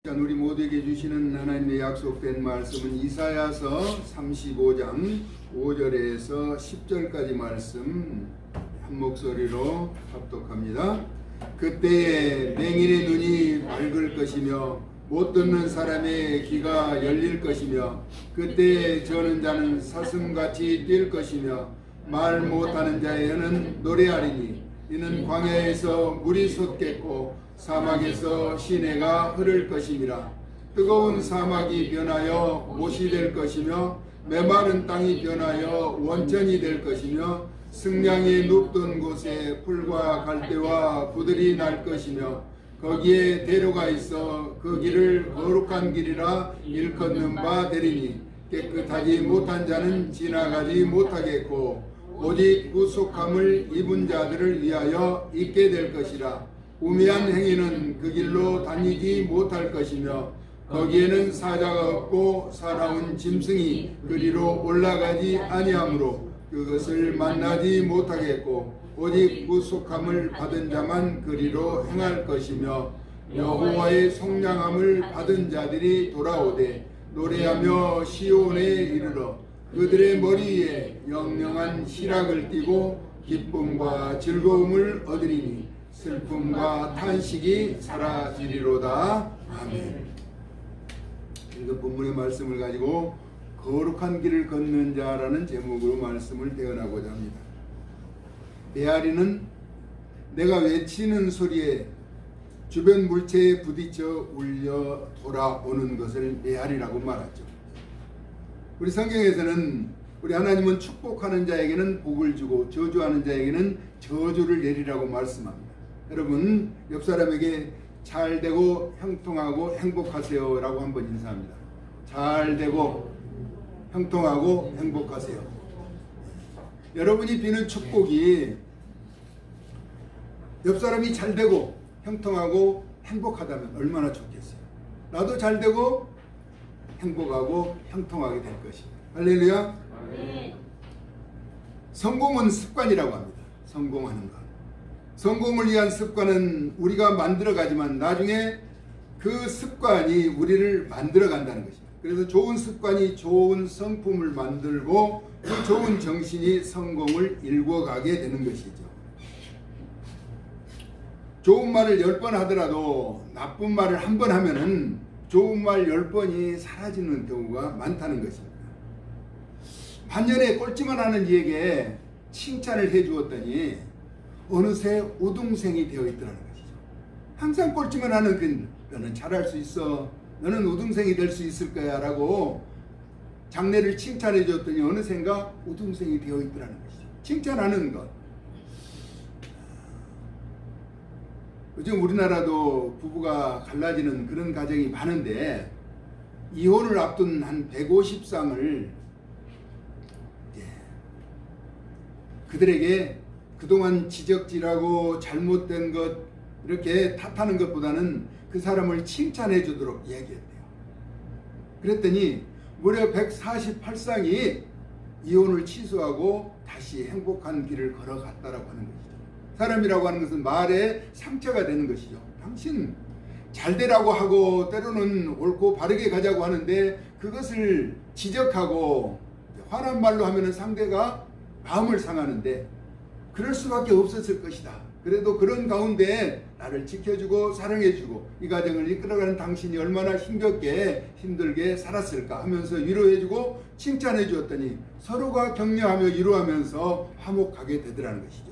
우리 모두에게 주시는 하나님의 약속된 말씀은 이사야서 35장 5절에서 10절까지 말씀 한 목소리로 합독합니다. 그때에 맹인의 눈이 밝을 것이며 못 듣는 사람의 귀가 열릴 것이며 그때에 저는 자는 사슴같이 뛸 것이며 말 못하는 자의 혀는 노래하리니 이는 광야에서 물이 솟겠고 사막에서 시내가 흐를 것임이라. 뜨거운 사막이 변하여 못이 될 것이며 메마른 땅이 변하여 원천이 될 것이며 승량이 눕던 곳에 풀과 갈대와 부들이 날 것이며 거기에 대로가 있어 그 길을 거룩한 길이라 일컫는 바 되리니 깨끗하지 못한 자는 지나가지 못하겠고 오직 구속함을 입은 자들을 위하여 있게 될 것이라. 우매한 행위는 그 길로 다니지 못할 것이며 거기에는 사자가 없고 사나운 짐승이 그리로 올라가지 아니하므로 그것을 만나지 못하겠고 오직 구속함을 받은 자만 그리로 행할 것이며 여호와의 속량함을 받은 자들이 돌아오되 노래하며 시온에 이르러 그들의 머리에 영영한 희락을 띠고 기쁨과 즐거움을 얻으리니 슬픔과 탄식이 사라지리로다. 아멘. 그 본문의 말씀을 가지고 거룩한 길을 걷는 자라는 제목으로 말씀을 대언하고자 합니다. 메아리는 내가 외치는 소리에 주변 물체에 부딪혀 울려 돌아오는 것을 메아리라고 말하죠. 우리 성경에서는 우리 하나님은 축복하는 자에게는 복을 주고 저주하는 자에게는 저주를 내리라고 말씀합니다. 여러분 옆 사람에게 잘 되고 형통하고 행복하세요 라고 한번 인사합니다. 잘 되고 형통하고 행복하세요. 여러분이 비는 축복이 옆 사람이 잘 되고 형통하고 행복하다면 얼마나 좋겠어요. 나도 잘 되고 행복하고 형통하게 될 것입니다. 할렐루야. 네. 성공은 습관이라고 합니다. 성공하는 것. 성공을 위한 습관은 우리가 만들어가지만 나중에 그 습관이 우리를 만들어간다는 것입니다. 그래서 좋은 습관이 좋은 성품을 만들고 그 좋은 정신이 성공을 일궈가게 되는 것이죠. 좋은 말을 10번 하더라도 나쁜 말을 한 번 하면은 좋은 말 10번이 사라지는 경우가 많다는 것입니다. 반년에 꼴찌만 하는 이에게 칭찬을 해주었더니 어느새 우등생이 되어 있더라는 것이죠. 항상 꼴찌만 하는 너는 잘할 수 있어. 너는 우등생이 될 수 있을 거야 라고 장래를 칭찬해 줬더니 어느샌가 우등생이 되어 있더라는 것이죠. 칭찬하는 것. 요즘 우리나라도 부부가 갈라지는 그런 가정이 많은데 이혼을 앞둔 한 150쌍을 그들에게 그동안 지적질하고 잘못된 것 이렇게 탓하는 것보다는 그 사람을 칭찬해 주도록 얘기했대요. 그랬더니 무려 148쌍이 이혼을 취소하고 다시 행복한 길을 걸어갔다라고 하는 것이죠. 사람이라고 하는 것은 말에 상처가 되는 것이죠. 당신 잘 되라고 하고 때로는 옳고 바르게 가자고 하는데 그것을 지적하고 화난 말로 하면 상대가 마음을 상하는데 그럴 수밖에 없었을 것이다. 그래도 그런 가운데 나를 지켜주고 사랑해주고 이 가정을 이끌어가는 당신이 얼마나 힘들게 살았을까 하면서 위로해주고 칭찬해 주었더니 서로가 격려하며 위로하면서 화목하게 되더라는 것이죠.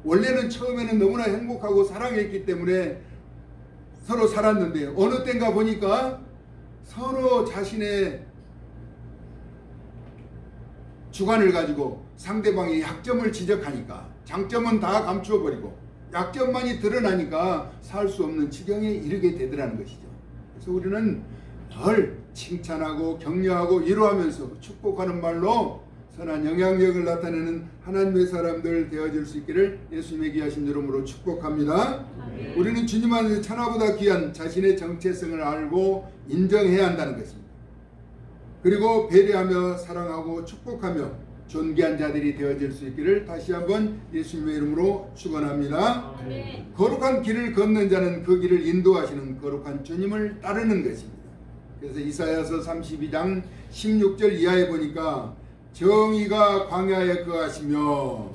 원래는 처음에는 너무나 행복하고 사랑했기 때문에 서로 살았는데 어느 때인가 보니까 서로 자신의 주관을 가지고 상대방의 약점을 지적하니까 장점은 다 감추어버리고 약점만이 드러나니까 살 수 없는 지경에 이르게 되더라는 것이죠. 그래서 우리는 늘 칭찬하고 격려하고 위로하면서 축복하는 말로 선한 영향력을 나타내는 하나님의 사람들 되어질 수 있기를 예수님의 귀하신 이름으로 축복합니다. 아멘. 우리는 주님 안에서 천하보다 귀한 자신의 정체성을 알고 인정해야 한다는 것입니다. 그리고 배려하며 사랑하고 축복하며 존귀한 자들이 되어질 수 있기를 다시 한번 예수님의 이름으로 축원합니다. 아멘. 거룩한 길을 걷는 자는 그 길을 인도하시는 거룩한 주님을 따르는 것입니다. 그래서 이사야서 32장 16절 이하에 보니까 정의가 광야에 거하시며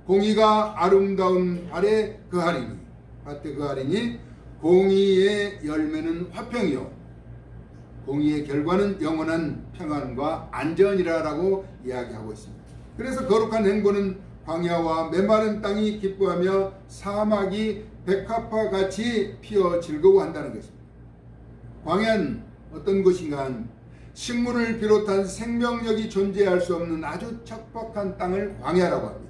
공의가 아름다운 발에 거하리니 밭에 거하리니 공의의 열매는 화평이요 공의의 결과는 영원한 평안과 안전이라고 이야기하고 있습니다. 그래서 거룩한 행보는 광야와 메마른 땅이 기뻐하며 사막이 백합화 같이 피어 즐거워한다는 것입니다. 광야는 어떤 곳인가? 식물을 비롯한 생명력이 존재할 수 없는 아주 척박한 땅을 광야라고 합니다.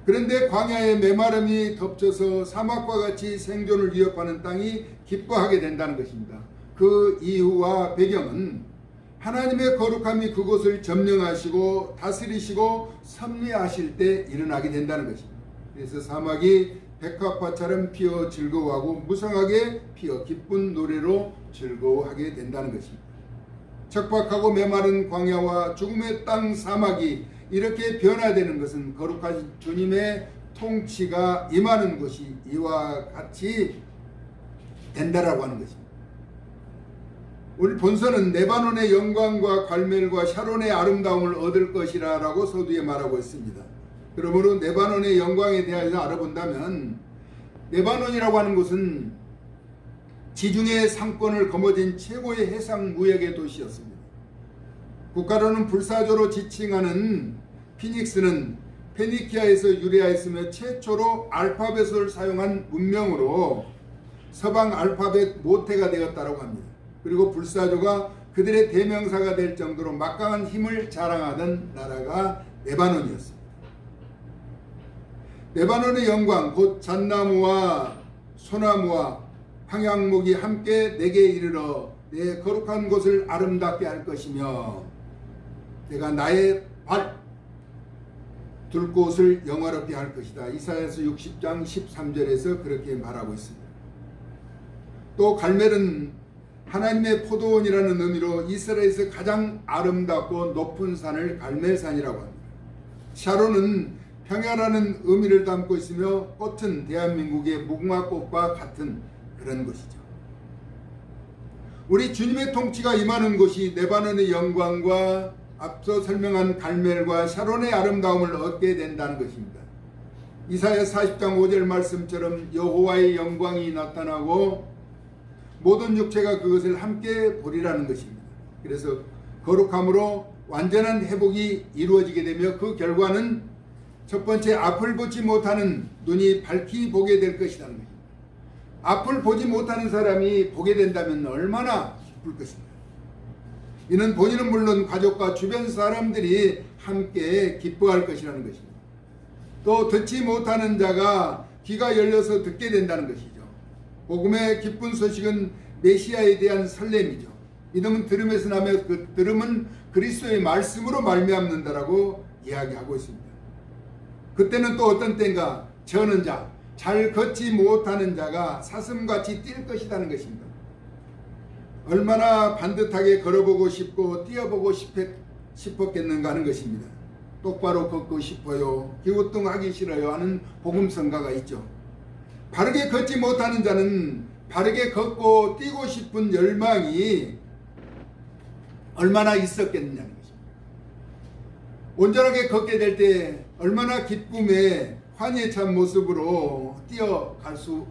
그런데 광야의 메마름이 덮쳐서 사막과 같이 생존을 위협하는 땅이 기뻐하게 된다는 것입니다. 그 이유와 배경은 하나님의 거룩함이 그곳을 점령하시고 다스리시고 섭리하실 때 일어나게 된다는 것입니다. 그래서 사막이 백합화처럼 피어 즐거워하고 무성하게 피어 기쁜 노래로 즐거워하게 된다는 것입니다. 척박하고 메마른 광야와 죽음의 땅 사막이 이렇게 변화되는 것은 거룩하신 주님의 통치가 임하는 것이 이와 같이 된다라고 하는 것입니다. 우리 본서는 레바논의 영광과 갈멜과 샤론의 아름다움을 얻을 것이라 라고 서두에 말하고 있습니다. 그러므로 레바논의 영광에 대해서 알아본다면 레바논이라고 하는 곳은 지중해 상권을 거머쥔 최고의 해상 무역의 도시였습니다. 국가로는 불사조로 지칭하는 피닉스는 페니키아에서 유래하였으며 최초로 알파벳을 사용한 문명으로 서방 알파벳 모태가 되었다고 합니다. 그리고 불사조가 그들의 대명사가 될 정도로 막강한 힘을 자랑하던 나라가 레바논이었습니다. 레바논의 영광 곧 잣나무와 소나무와 황양목이 함께 내게 이르러 내 거룩한 곳을 아름답게 할 것이며 내가 나의 발 둘 곳을 영화롭게 할 것이다. 이사야서 60장 13절에서 그렇게 말하고 있습니다. 또 갈멜은 하나님의 포도원이라는 의미로 이스라엘에서 가장 아름답고 높은 산을 갈멜산이라고 합니다. 샤론은 평야라는 의미를 담고 있으며 꽃은 대한민국의 무궁화꽃과 같은 그런 곳이죠. 우리 주님의 통치가 임하는 곳이 레바논의 영광과 앞서 설명한 갈멜과 샤론의 아름다움을 얻게 된다는 것입니다. 이사야 40장 5절 말씀처럼 여호와의 영광이 나타나고 모든 육체가 그것을 함께 보리라는 것입니다. 그래서 거룩함으로 완전한 회복이 이루어지게 되며 그 결과는 첫 번째 앞을 보지 못하는 눈이 밝히 보게 될 것이라는 것입니다. 앞을 보지 못하는 사람이 보게 된다면 얼마나 기쁠 것입니까? 이는 본인은 물론 가족과 주변 사람들이 함께 기뻐할 것이라는 것입니다. 또 듣지 못하는 자가 귀가 열려서 듣게 된다는 것이죠. 복음의 기쁜 소식은 메시아에 대한 설렘이죠. 믿음은 들음에서 나며 그 들음은 그리스도의 말씀으로 말미암는다라고 이야기하고 있습니다. 그때는 또 어떤 때인가 저는 자, 잘 걷지 못하는 자가 사슴같이 뛸 것이라는 것입니다. 얼마나 반듯하게 걸어보고 싶고 뛰어보고 싶었겠는가 하는 것입니다. 똑바로 걷고 싶어요. 기우뚱하기 싫어요 하는 복음성가가 있죠. 바르게 걷지 못하는 자는 바르게 걷고 뛰고 싶은 열망이 얼마나 있었겠느냐는 것입니다. 온전하게 걷게 될 때 얼마나 기쁨에 환희에 찬 모습으로 뛰어갈 수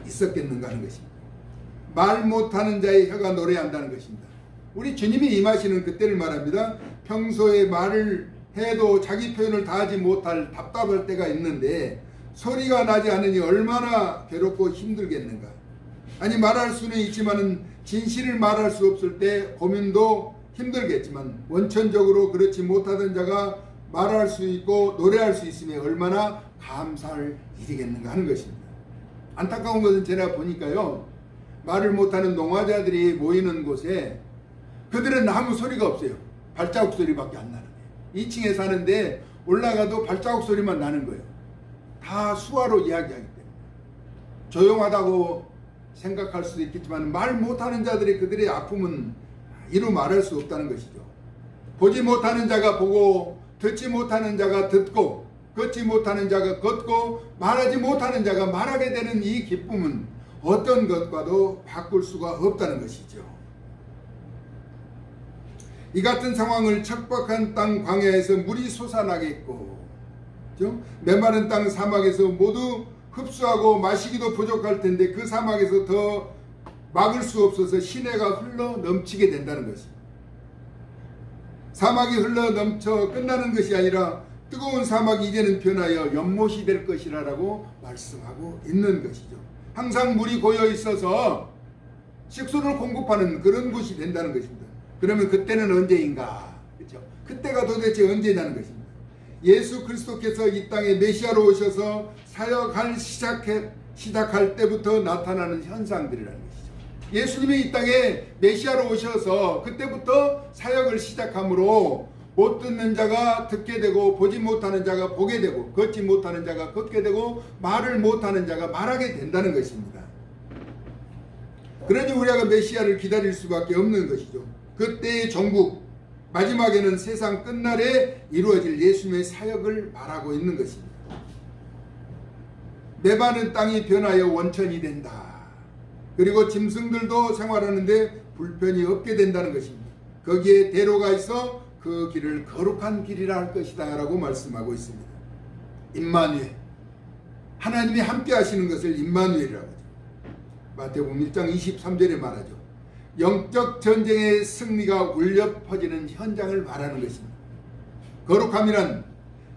있었겠는가 하는 것입니다. 말 못하는 자의 혀가 노래한다는 것입니다. 우리 주님이 임하시는 그때를 말합니다. 평소에 말을 해도 자기 표현을 다하지 못할 답답할 때가 있는데 소리가 나지 않으니 얼마나 괴롭고 힘들겠는가. 아니 말할 수는 있지만 진실을 말할 수 없을 때 고민도 힘들겠지만 원천적으로 그렇지 못하던 자가 말할 수 있고 노래할 수 있으면 얼마나 감사할 일이겠는가 하는 것입니다. 안타까운 것은 제가 보니까요. 말을 못하는 농화자들이 모이는 곳에 그들은 아무 소리가 없어요. 발자국 소리밖에 안 나는 거예요. 2층에 사는데 올라가도 발자국 소리만 나는 거예요. 다 수화로 이야기하기 때문에. 조용하다고 생각할 수도 있겠지만 말 못하는 자들이 그들의 아픔은 이루 말할 수 없다는 것이죠. 보지 못하는 자가 보고 듣지 못하는 자가 듣고 걷지 못하는 자가 걷고 말하지 못하는 자가 말하게 되는 이 기쁨은 어떤 것과도 바꿀 수가 없다는 것이죠. 이 같은 상황을 척박한 땅 광야에서 물이 솟아나겠고 메마른 땅 사막에서 모두 흡수하고 마시기도 부족할 텐데 그 사막에서 더 막을 수 없어서 시내가 흘러 넘치게 된다는 것입니다. 사막이 흘러 넘쳐 끝나는 것이 아니라 뜨거운 사막이 이제는 변하여 연못이 될 것이라고 말씀하고 있는 것이죠. 항상 물이 고여 있어서 식수를 공급하는 그런 곳이 된다는 것입니다. 그러면 그때는 언제인가? 그렇죠? 그때가 도대체 언제냐는 것입니다. 예수 그리스도께서 이 땅에 메시아로 오셔서 사역할 시작할 때부터 나타나는 현상들이라는 것이죠. 예수님이 이 땅에 메시아로 오셔서 그때부터 사역을 시작함으로 못 듣는 자가 듣게 되고 보지 못하는 자가 보게 되고 걷지 못하는 자가 걷게 되고 말을 못하는 자가 말하게 된다는 것입니다. 그러니 우리가 메시아를 기다릴 수밖에 없는 것이죠. 그때의 정국 마지막에는 세상 끝날에 이루어질 예수님의 사역을 말하고 있는 것입니다. 메마른 땅이 변하여 원천이 된다. 그리고 짐승들도 생활하는데 불편이 없게 된다는 것입니다. 거기에 대로가 있어 그 길을 거룩한 길이라 할 것이다 라고 말씀하고 있습니다. 임마누엘, 하나님이 함께 하시는 것을 임마누엘이라고 하죠. 마태복음 1장 23절에 말하죠. 영적 전쟁의 승리가 울려 퍼지는 현장을 말하는 것입니다. 거룩함이란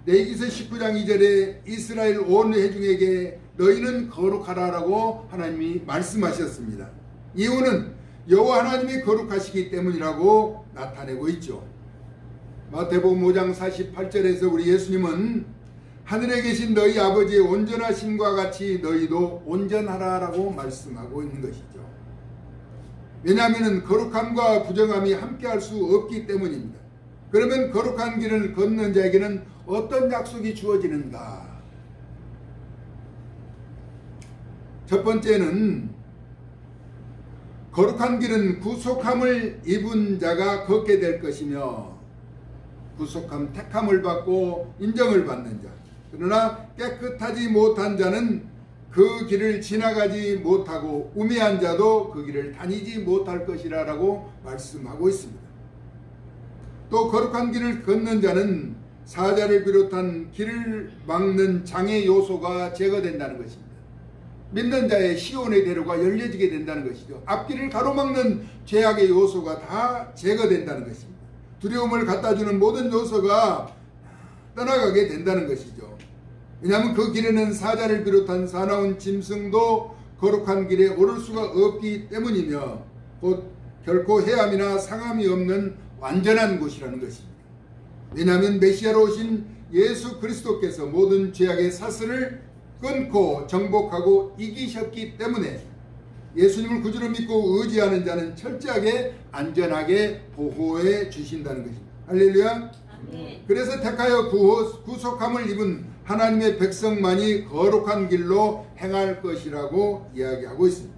레위기서 19장 2절에 이스라엘 온 회중에게 너희는 거룩하라라고 하나님이 말씀하셨습니다. 이유는 여호와 하나님이 거룩하시기 때문이라고 나타내고 있죠. 마태복음 5장 48절에서 우리 예수님은 하늘에 계신 너희 아버지의 온전하심과 같이 너희도 온전하라라고 말씀하고 있는 것이죠. 왜냐하면 거룩함과 부정함이 함께할 수 없기 때문입니다. 그러면 거룩한 길을 걷는 자에게는 어떤 약속이 주어지는가? 첫 번째는 거룩한 길은 구속함을 입은 자가 걷게 될 것이며 구속함, 택함을 받고 인정을 받는 자. 그러나 깨끗하지 못한 자는 그 길을 지나가지 못하고 우매한 자도 그 길을 다니지 못할 것이라고 말씀하고 있습니다. 또 거룩한 길을 걷는 자는 사자를 비롯한 길을 막는 장애 요소가 제거된다는 것입니다. 믿는 자의 시온의 대로가 열려지게 된다는 것이죠. 앞길을 가로막는 죄악의 요소가 다 제거된다는 것입니다. 두려움을 갖다주는 모든 요소가 떠나가게 된다는 것이죠. 왜냐하면 그 길에는 사자를 비롯한 사나운 짐승도 거룩한 길에 오를 수가 없기 때문이며 곧 결코 해함이나 상함이 없는 완전한 곳이라는 것입니다. 왜냐하면 메시아로 오신 예수 그리스도께서 모든 죄악의 사슬을 끊고 정복하고 이기셨기 때문에 예수님을 구주로 믿고 의지하는 자는 철저하게 안전하게 보호해 주신다는 것입니다. 할렐루야. 그래서 택하여 구속함을 입은 하나님의 백성만이 거룩한 길로 행할 것이라고 이야기하고 있습니다.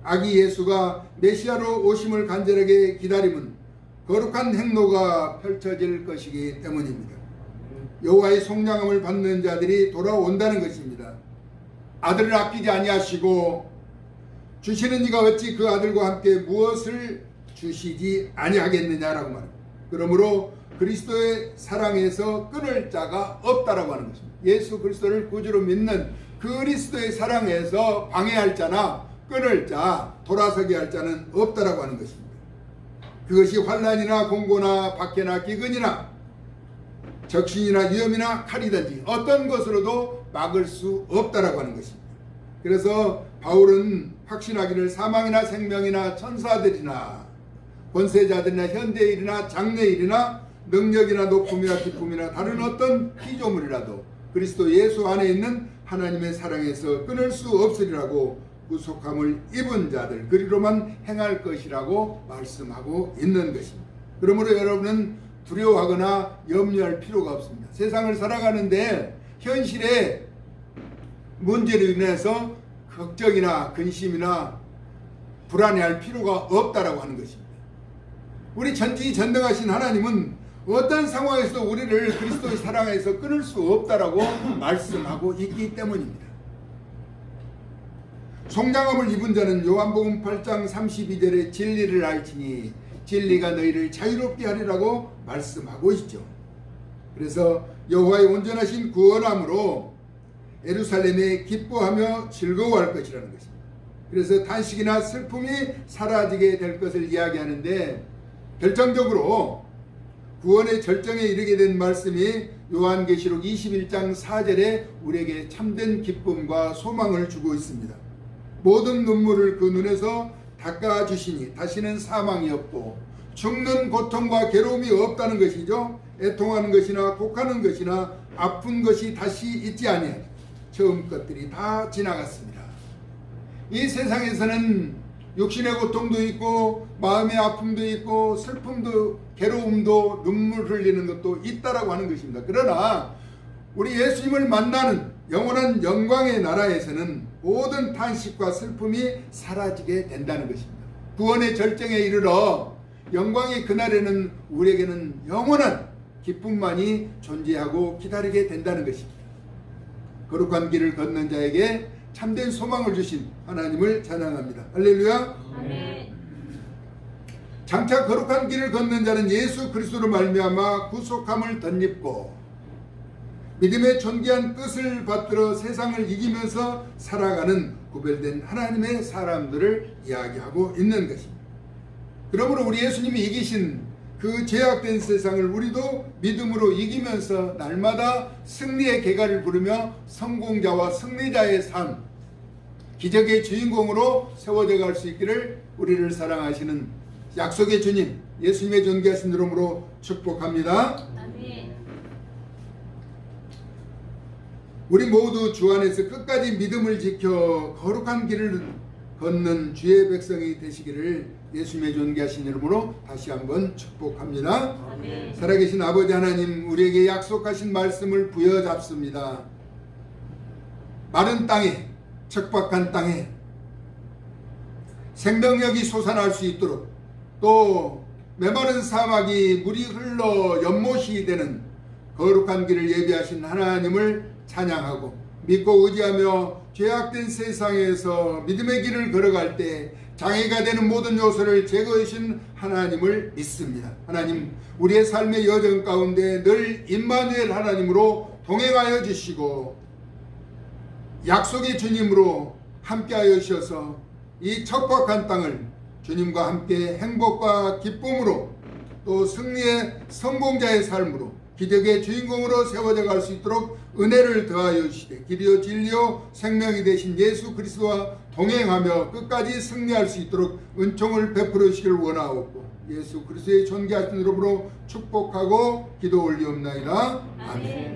아기 예수가 메시아로 오심을 간절하게 기다림은 거룩한 행로가 펼쳐질 것이기 때문입니다. 여호와의 속량함을 받는 자들이 돌아온다는 것입니다. 아들을 아끼지 아니하시고 주시는 이가 어찌 그 아들과 함께 무엇을 주시지 아니하겠느냐라고 말합니다. 그러므로 그리스도의 사랑에서 끊을 자가 없다라고 하는 것입니다. 예수 그리스도를 구주로 믿는 그리스도의 사랑에서 방해할 자나 끊을 자, 돌아서게 할 자는 없다라고 하는 것입니다. 그것이 환난이나 공고나 박해나 기근이나 적신이나 위험이나 칼이든지 어떤 것으로도 막을 수 없다라고 하는 것입니다. 그래서 바울은 확신하기를 사망이나 생명이나 천사들이나 권세자들이나 현대일이나 장래일이나 능력이나 높음이나 기쁨이나 다른 어떤 피조물이라도 그리스도 예수 안에 있는 하나님의 사랑에서 끊을 수 없으리라고 구속함을 입은 자들 그리로만 행할 것이라고 말씀하고 있는 것입니다. 그러므로 여러분은 두려워하거나 염려할 필요가 없습니다. 세상을 살아가는데 현실의 문제로 인해서 걱정이나 근심이나 불안해할 필요가 없다라고 하는 것입니다. 우리 전지전능하신 하나님은 어떤 상황에서도 우리를 그리스도의 사랑에서 끊을 수 없다라고 말씀하고 있기 때문입니다. 성장함을 입은 자는 요한복음 8장 32절에 진리를 알지니 진리가 너희를 자유롭게 하리라고 말씀하고 있죠. 그래서 여호와의 온전하신 구원함으로 예루살렘에 기뻐하며 즐거워할 것이라는 것입니다. 그래서 탄식이나 슬픔이 사라지게 될 것을 이야기하는데, 결정적으로 구원의 절정에 이르게 된 말씀이 요한계시록 21장 4절에 우리에게 참된 기쁨과 소망을 주고 있습니다. 모든 눈물을 그 눈에서 닦아주시니 다시는 사망이 없고 죽는 고통과 괴로움이 없다는 것이죠. 애통하는 것이나 곡하는 것이나 아픈 것이 다시 있지 아니하니 처음 것들이 다 지나갔습니다. 이 세상에서는 육신의 고통도 있고 마음의 아픔도 있고 슬픔도 괴로움도 눈물 흘리는 것도 있다라고 하는 것입니다. 그러나 우리 예수님을 만나는 영원한 영광의 나라에서는 모든 탄식과 슬픔이 사라지게 된다는 것입니다. 구원의 절정에 이르러 영광의 그날에는 우리에게는 영원한 기쁨만이 존재하고 기다리게 된다는 것입니다. 거룩한 길을 걷는 자에게 참된 소망을 주신 하나님을 찬양합니다. 할렐루야. 아멘. 장차 거룩한 길을 걷는 자는 예수 그리스도로 말미암아 구속함을 덧입고 믿음의 존귀한 뜻을 받들어 세상을 이기면서 살아가는 구별된 하나님의 사람들을 이야기하고 있는 것입니다. 그러므로 우리 예수님이 이기신 그 죄악된 세상을 우리도 믿음으로 이기면서 날마다 승리의 계가를 부르며 성공자와 승리자의 삶, 기적의 주인공으로 세워져 갈 수 있기를 우리를 사랑하시는 약속의 주님 예수님의 존귀하신 이름으로 축복합니다. 아멘. 우리 모두 주 안에서 끝까지 믿음을 지켜 거룩한 길을 걷는 주의 백성이 되시기를 예수님의 존귀하신 이름으로 다시 한번 축복합니다. 아멘. 살아계신 아버지 하나님, 우리에게 약속하신 말씀을 부여잡습니다. 마른 땅에, 척박한 땅에 생명력이 솟아날 수 있도록, 또 메마른 사막이 물이 흘러 연못이 되는 거룩한 길을 예비하신 하나님을 찬양하고 믿고 의지하며 죄악된 세상에서 믿음의 길을 걸어갈 때 장애가 되는 모든 요소를 제거하신 하나님을 믿습니다. 하나님, 우리의 삶의 여정 가운데 늘 임마누엘 하나님으로 동행하여 주시고 약속의 주님으로 함께하여 주셔서 이 척박한 땅을 주님과 함께 행복과 기쁨으로 또 승리의 성공자의 삶으로 기적의 주인공으로 세워져 갈 수 있도록 은혜를 더하여 주시되 길이요 진리요 생명이 되신 예수 그리스도와 동행하며 끝까지 승리할 수 있도록 은총을 베풀어 주시길 원하옵고 예수 그리스도의 존귀하신 이름으로 축복하고 기도 올리옵나이다. 아멘.